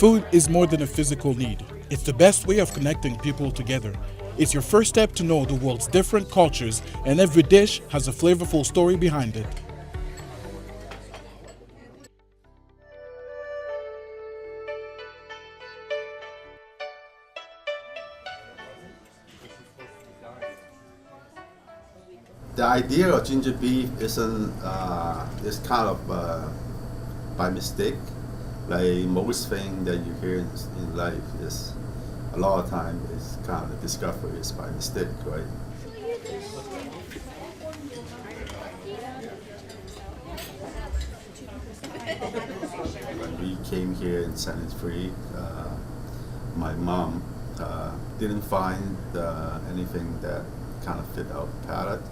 Food is more than a physical need. It's the best way of connecting people together. It's your first step to know the world's different cultures, and every dish has a flavorful story behind it. The idea of ginger beef isn't is kind of by mistake. Like most thing that you hear in life is a lot of time is kind of discovery is by mistake, right? When we came here in '73, my mom didn't find anything that kind of fit our palate.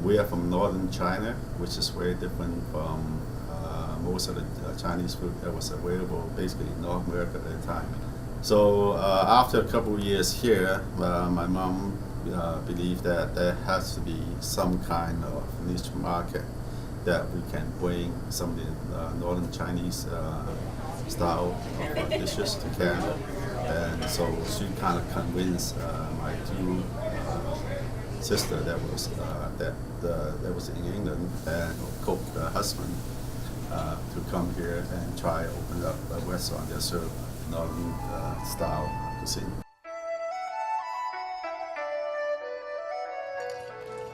We are from northern China, which is very different from most of the Chinese food that was available basically in North America at the time. So after a couple of years here, my mom believed that there has to be some kind of niche market that we can bring some of the northern Chinese style of dishes to Canada. And so she kind of convinced my two sister that was in England and cook husband to come here and try open up a restaurant that served northern style cuisine.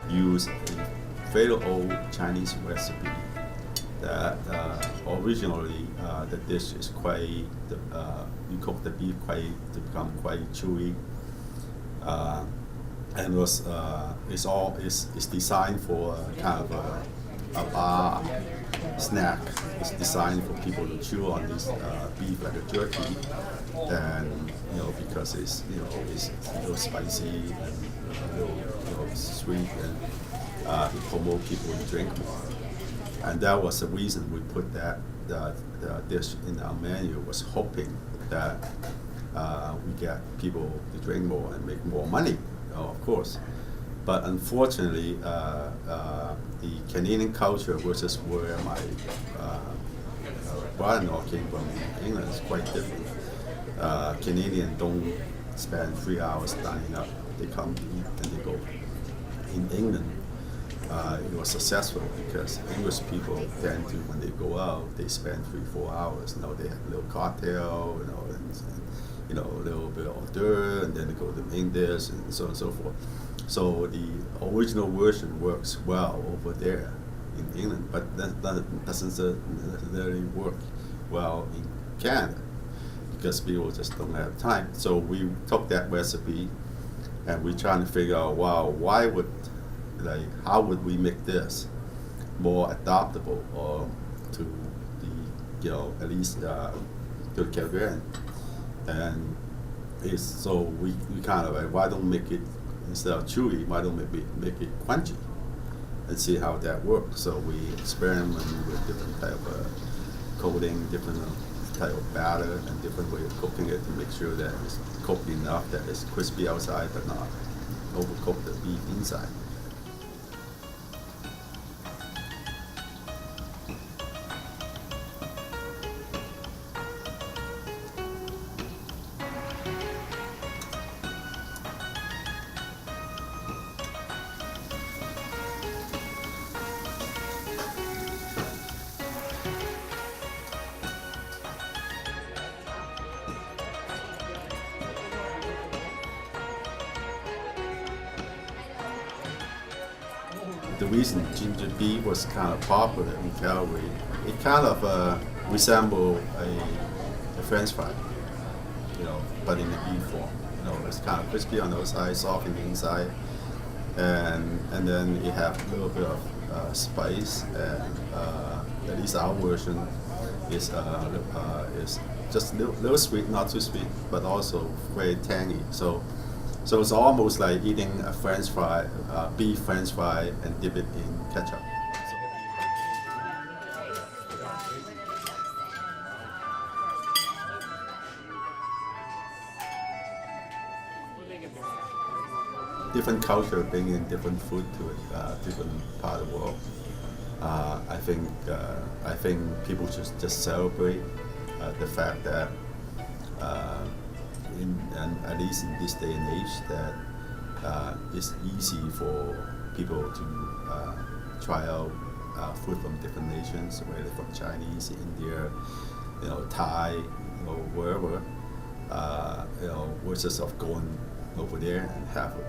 Use a very old Chinese recipe that originally the dish is quite you cook the beef quite to become quite chewy. And it's designed for kind of a bar snack. It's designed for people to chew on this beef like a jerky, and because it's it's a little spicy and a little sweet, and to promote people to drink more. And that was the reason we put that the dish in our menu, was hoping that we get people to drink more and make more money. Of course, but unfortunately, the Canadian culture versus where my brother-in-law came from in England is quite different. Canadians don't spend 3 hours dining up; they come eat and they go. In England, it was successful because English people tend to, when they go out, they spend 3-4 hours. They have a little cocktail, and a little bit of hors d'oeuvre, and then they go to the main dish, and so on and so forth. So the original version works well over there in England, but that doesn't necessarily work well in Canada because people just don't have time. So we took that recipe and we're trying to figure out, how would we make this more adaptable or to the, at least to the Calgarian. And so we kind of why don't make it, instead of chewy, why don't make it crunchy and see how that works. So we experiment with different type of coating, different type of batter, and different way of cooking it to make sure that it's cooked enough that it's crispy outside but not overcook the beef inside. The reason ginger beef was kind of popular in Calgary, it kind of resembled a French fry, but in the beef form. It's kind of crispy on the outside, soft on the inside, and then you have a little bit of spice, and at least our version is just a little sweet, not too sweet, but also very tangy. So it's almost like eating a French fry, beef French fry, and dip it in ketchup. Different culture bring in different food to it, different part of the world. I think people should just celebrate the fact that uh, and at least in this day and age, that it's easy for people to try out food from different nations, whether from Chinese, India, Thai, wherever, versus of going over there and have it.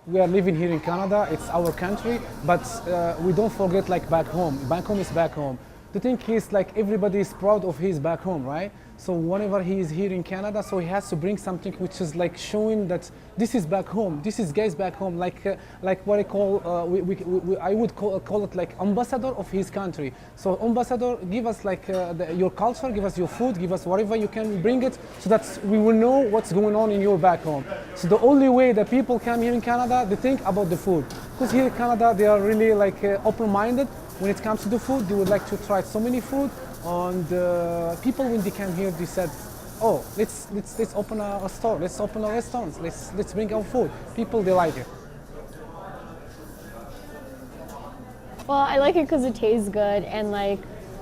We are living here in Canada, it's our country, but we don't forget like back home. Back home is back home. The thing is like everybody is proud of his back home, right? So whenever he is here in Canada, so he has to bring something which is like showing that this is back home, this is guys back home, like what I call, I would call it like ambassador of his country. So ambassador, give us like your culture, give us your food, give us whatever you can bring it, so that we will know what's going on in your back home. So the only way that people come here in Canada, they think about the food. Because here in Canada, they are really like open-minded. When it comes to the food, they would like to try so many food. And people, when they came here, they said, "Oh, let's open a store. Let's open a restaurant. Let's bring our food." People, they like it. Well, I like it because it tastes good and like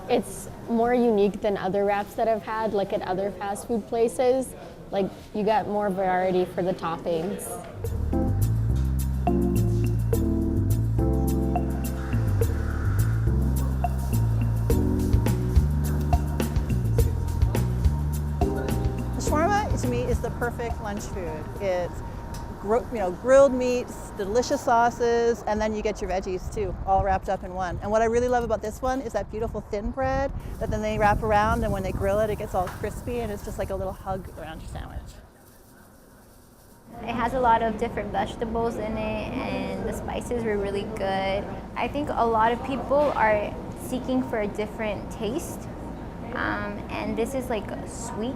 it's more unique than other wraps that I've had, like at other fast food places. Like you got more variety for the toppings. Shawarma, to me, is the perfect lunch food. It's grilled meats, delicious sauces, and then you get your veggies too, all wrapped up in one. And what I really love about this one is that beautiful thin bread that then they wrap around, and when they grill it, it gets all crispy, and it's just like a little hug around your sandwich. It has a lot of different vegetables in it, and the spices were really good. I think a lot of people are seeking for a different taste, and this is like sweet.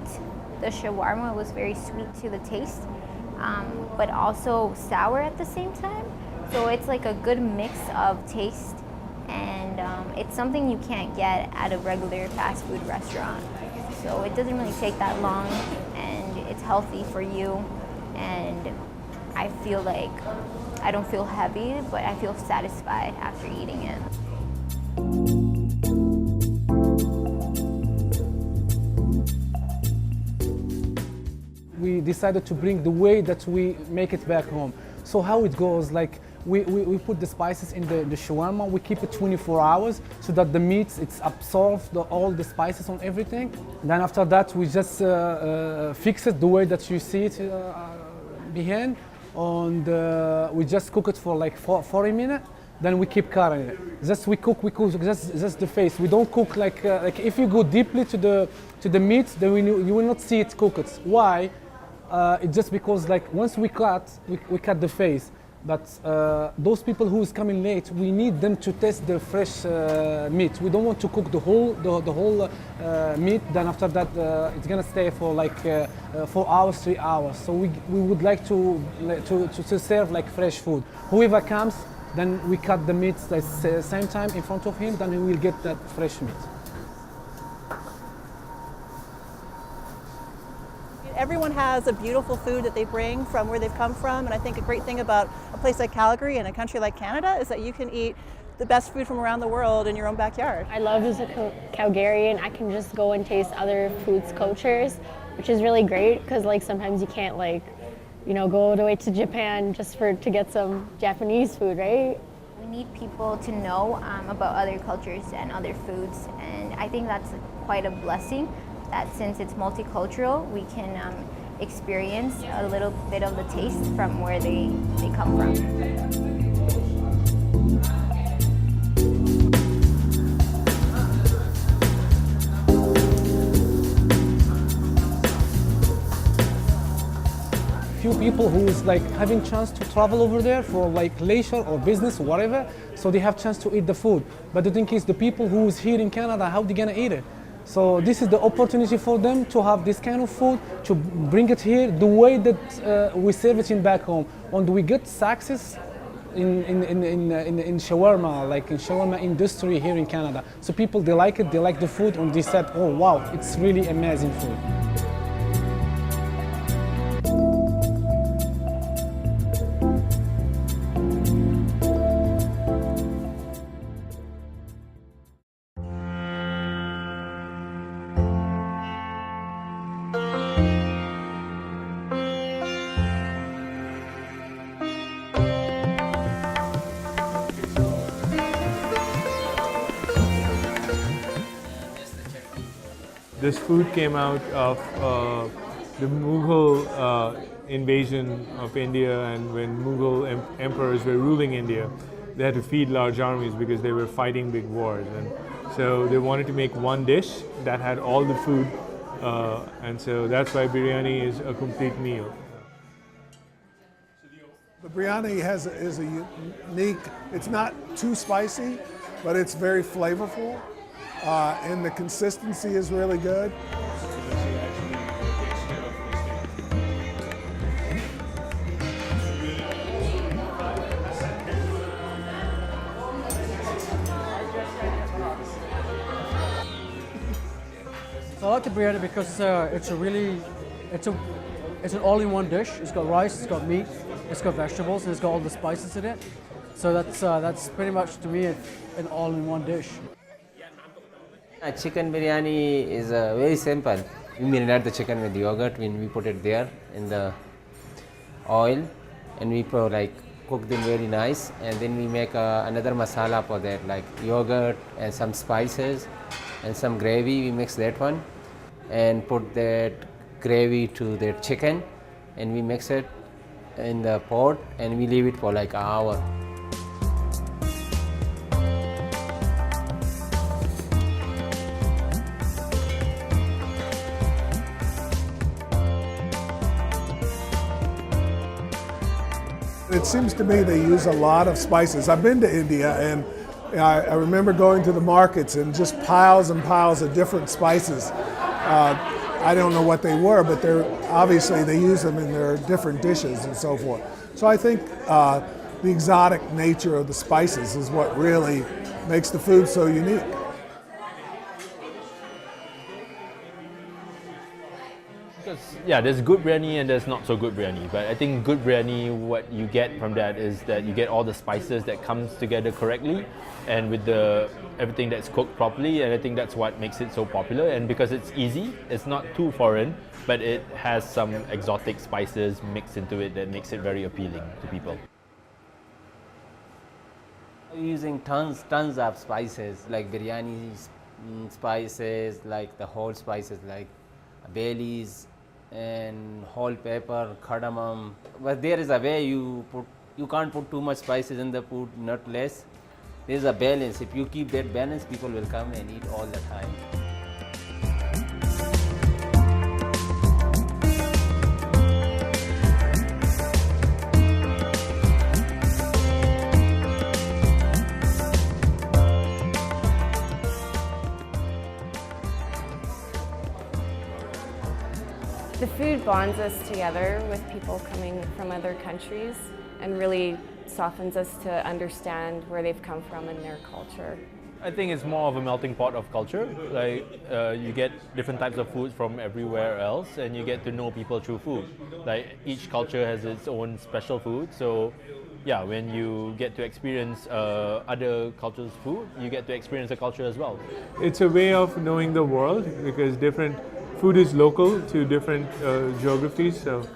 The shawarma was very sweet to the taste, but also sour at the same time. So it's like a good mix of taste, and it's something you can't get at a regular fast food restaurant. So it doesn't really take that long, and it's healthy for you. And I feel like I don't feel heavy, but I feel satisfied after eating it. We decided to bring the way that we make it back home. So how it goes, like we put the spices in the shawarma, we keep it 24 hours so that the meat, it's absorbed all the spices on everything. Then after that, we just fix it the way that you see it behind, and we just cook it for like 40 minutes. Then we keep cutting it. We cook just the face. We don't cook like if you go deeply to the meat, then you will not see it cooked. Why? It's just because like once we cut the face. But those people who is coming late, we need them to taste the fresh meat. We don't want to cook the whole meat. Then after that, it's gonna stay for like 4 hours, 3 hours. So we would like to serve like fresh food. Whoever comes, then we cut the meat at the same time in front of him. Then he will get that fresh meat. Everyone has a beautiful food that they bring from where they've come from, and I think a great thing about a place like Calgary and a country like Canada is that you can eat the best food from around the world in your own backyard. I love as a Calgarian, I can just go and taste other foods' cultures, which is really great because like sometimes you can't like, go all the way to Japan just to get some Japanese food, right? We need people to know about other cultures and other foods, and I think that's quite a blessing. That since it's multicultural, we can experience a little bit of the taste from where they come from. Few people who is like having chance to travel over there for like leisure or business or whatever, so they have chance to eat the food. But the thing is, the people who is here in Canada, how they gonna eat it? So this is the opportunity for them to have this kind of food, to bring it here the way that we serve it in back home. And we get success in shawarma, like in shawarma industry here in Canada. So people, they like it, they like the food, and they said, oh wow, it's really amazing food. This food came out of the Mughal invasion of India, and when Mughal emperors were ruling India, they had to feed large armies because they were fighting big wars. And so they wanted to make one dish that had all the food, and so that's why biryani is a complete meal. The biryani is a unique, it's not too spicy, but it's very flavorful, and the consistency is really good. So I like the biryani because it's an all-in-one dish. It's got rice, it's got meat, it's got vegetables, and it's got all the spices in it. So that's pretty much to me an all-in-one dish. Chicken biryani is very simple. We marinate the chicken with yogurt when we put it there in the oil, and we cook them very nice, and then we make another masala for that, like yogurt and some spices and some gravy. We mix that one and put that gravy to the chicken, and we mix it in the pot and we leave it for like an hour. It seems to me they use a lot of spices. I've been to India, and I remember going to the markets and just piles and piles of different spices. I don't know what they were, but obviously they use them in their different dishes and so forth. So I think the exotic nature of the spices is what really makes the food so unique. Yeah, there's good biryani and there's not so good biryani. But I think good biryani, what you get from that is that you get all the spices that comes together correctly, and with everything that's cooked properly. And I think that's what makes it so popular. And because it's easy, it's not too foreign, but it has some exotic spices mixed into it that makes it very appealing to people. Using tons of spices, like biryani spices, like the whole spices, like bay leaves and whole pepper, cardamom. But there is a way you can't put too much spices in the food, not less. There is a balance. If you keep that balance, people will come and eat all the time. The food bonds us together with people coming from other countries and really softens us to understand where they've come from and their culture. I think it's more of a melting pot of culture. Like you get different types of foods from everywhere else, and you get to know people through food. Like each culture has its own special food. So yeah, when you get to experience other cultures' food, you get to experience the culture as well. It's a way of knowing the world, because different food is local to different geographies, so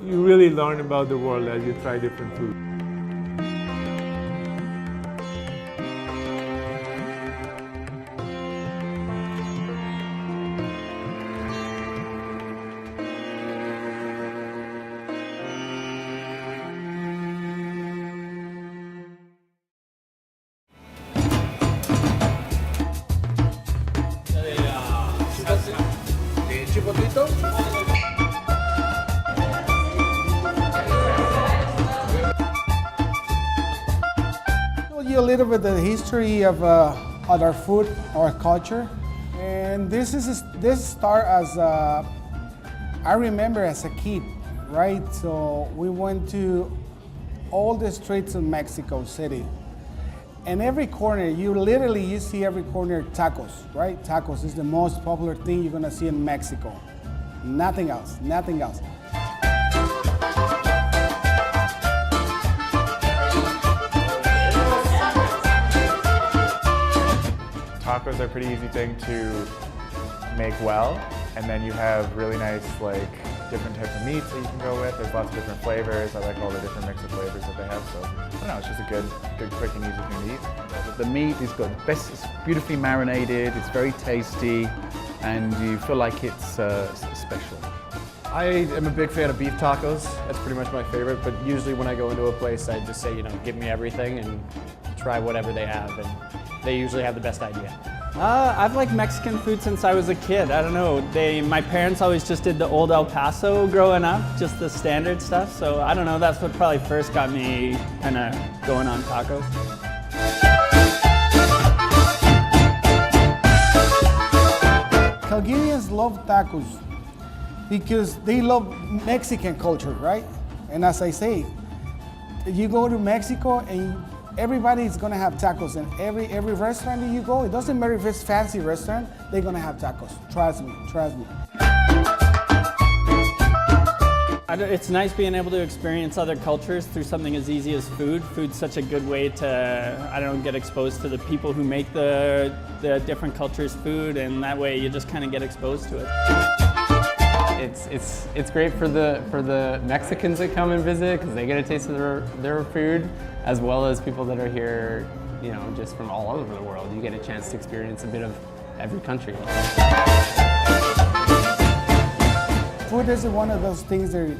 you really learn about the world as you try different food. A little bit of the history of our food, our culture, and this started as I remember as a kid, right? So we went to all the streets in Mexico City. And every corner, you see every corner tacos, right? Tacos is the most popular thing you're gonna see in Mexico. Nothing else, nothing else. Tacos are a pretty easy thing to make well, and then you have really nice different types of meats that you can go with. There's lots of different flavors. I like all the different mix of flavors that they have. So I don't know, it's just a good, quick and easy thing to eat. The meat is good. It's beautifully marinated. It's very tasty, and you feel like it's special. I am a big fan of beef tacos. That's pretty much my favorite. But usually when I go into a place, I just say, give me everything and try whatever they have, and they usually have the best idea. I've liked Mexican food since I was a kid. I don't know, my parents always just did the old El Paso growing up, just the standard stuff. So I don't know, that's what probably first got me kind of going on tacos. Calgarians love tacos because they love Mexican culture, right? And as I say, you go to Mexico and everybody's gonna have tacos, and every restaurant that you go, it doesn't matter if it's fancy restaurant, they're gonna have tacos. Trust me, trust me. It's nice being able to experience other cultures through something as easy as food. Food's such a good way to, get exposed to the people who make the different cultures' food, and that way you just kind of get exposed to it. It's great for the Mexicans that come and visit because they get a taste of their food, as well as people that are here, just from all over the world. You get a chance to experience a bit of every country. Food is one of those things that,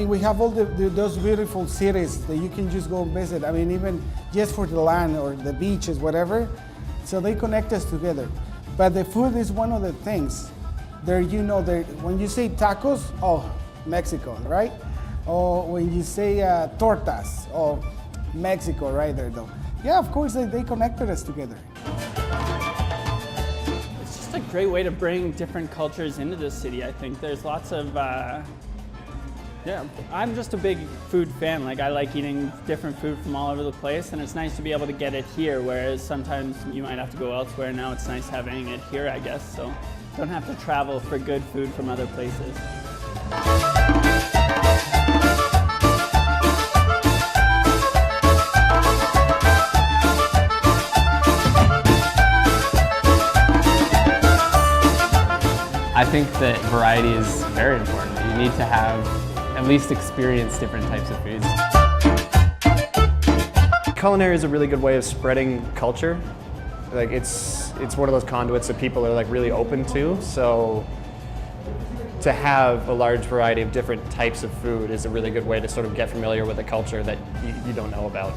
we have all those beautiful cities that you can just go and visit. Even just for the land or the beaches, whatever. So they connect us together. But the food is one of the things there, when you say tacos, oh, Mexico, right? Or when you say tortas, oh, Mexico, right there though. Yeah, of course, they connected us together. It's just a great way to bring different cultures into the city, I think. There's lots of, I'm just a big food fan. I like eating different food from all over the place, and it's nice to be able to get it here, whereas sometimes you might have to go elsewhere. Now it's nice having it here, I guess, so don't have to travel for good food from other places. I think that variety is very important. You need to have at least experience different types of foods. Culinary is a really good way of spreading culture. It's one of those conduits that people are really open to. So to have a large variety of different types of food is a really good way to sort of get familiar with a culture that you don't know about.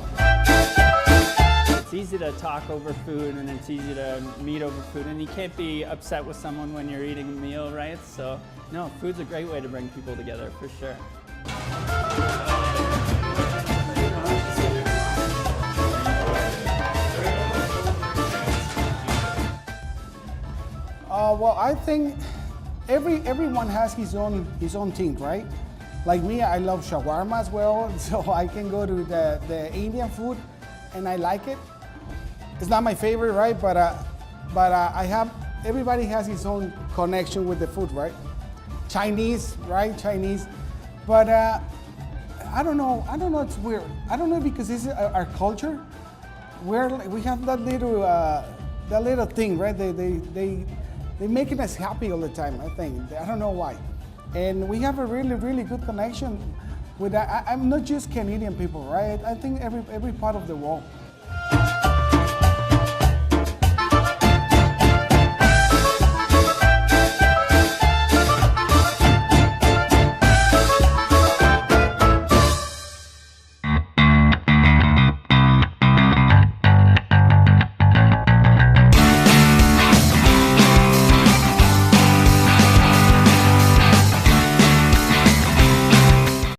It's easy to talk over food, and it's easy to meet over food, and you can't be upset with someone when you're eating a meal, right? So, no, food's a great way to bring people together, for sure. Well, I think everyone has his own thing, right? Like me, I love shawarma as well, so I can go to the Indian food, and I like it. It's not my favorite, right? But everybody has his own connection with the food, right? Chinese, right? Chinese. But I don't know, it's weird. I don't know, because this is our culture. We have that little thing, right? They're making us happy all the time, I think. I don't know why. And we have a really, really good connection with that. I'm not just Canadian people, right? I think every part of the world.